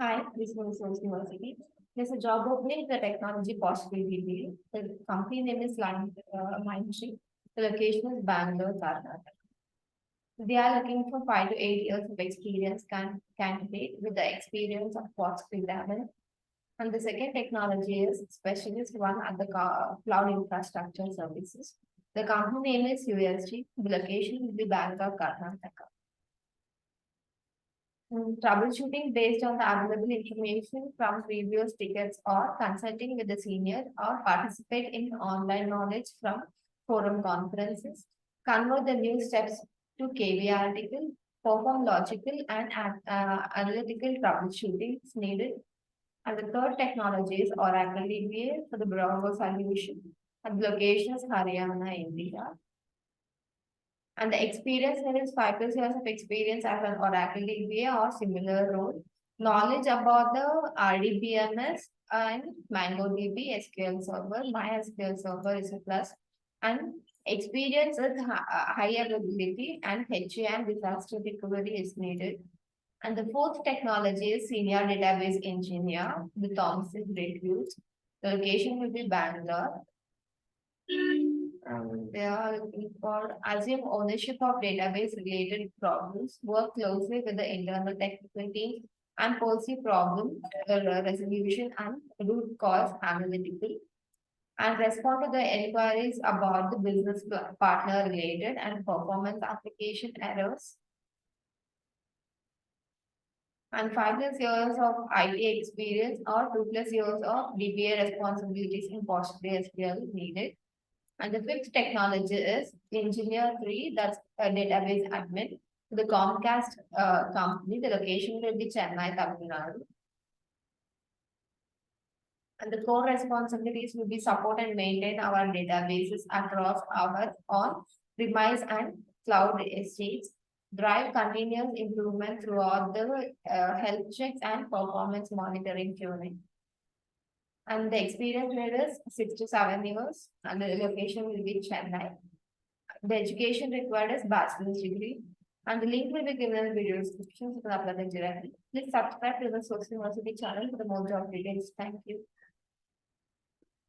Hi, this is Sose University. There's a job opening in the technology possibility field. The company name is Mindtree. The location is Bangalore, Karnataka. They are looking for 5 to 8 years of experience candidate with the experience of post 11. And the second technology is specialist one at the cloud infrastructure services. The company name is UST. The location will be Bangalore, Karnataka. Troubleshooting based on the available information from previous tickets or consulting with the senior or participate in online knowledge from forum conferences, convert the new steps to KV article, perform logical and analytical troubleshooting is needed. And the third technology is Oracle DBA for the Bravura solution. And the location is Haryana, India. And the experience there is 5 plus years of experience as an Oracle DBA or similar role. Knowledge about the RDBMS and MongoDB SQL Server, MySQL Server is a plus. And experience with high availability and HA and disaster recovery is needed. And the fourth technology is senior database engineer with Thomson reviews. The location will be Bangalore. They are looking for assume ownership of database related problems, work closely with the internal technical team, and policy problem resolution and root cause analytical, and respond to the inquiries about the business partner related and performance application errors. And 5 plus years of IT experience or 2 plus years of DBA responsibilities in PostgreSQL needed. And the fifth technology is Engineer 3, that's a database admin. The Comcast company, the location will be Chennai, Tamil Nadu. And the core responsibilities will be support and maintain our databases across our on-premise and cloud estates, drive continuous improvement throughout the health checks and performance monitoring tuning. And the experience period is 6 to 7 years, and the location will be Chennai. The education required is bachelor's degree, and the link will be given in the video description, so you can upload it directly. Please subscribe to the Sose University channel for the more job details. Thank you.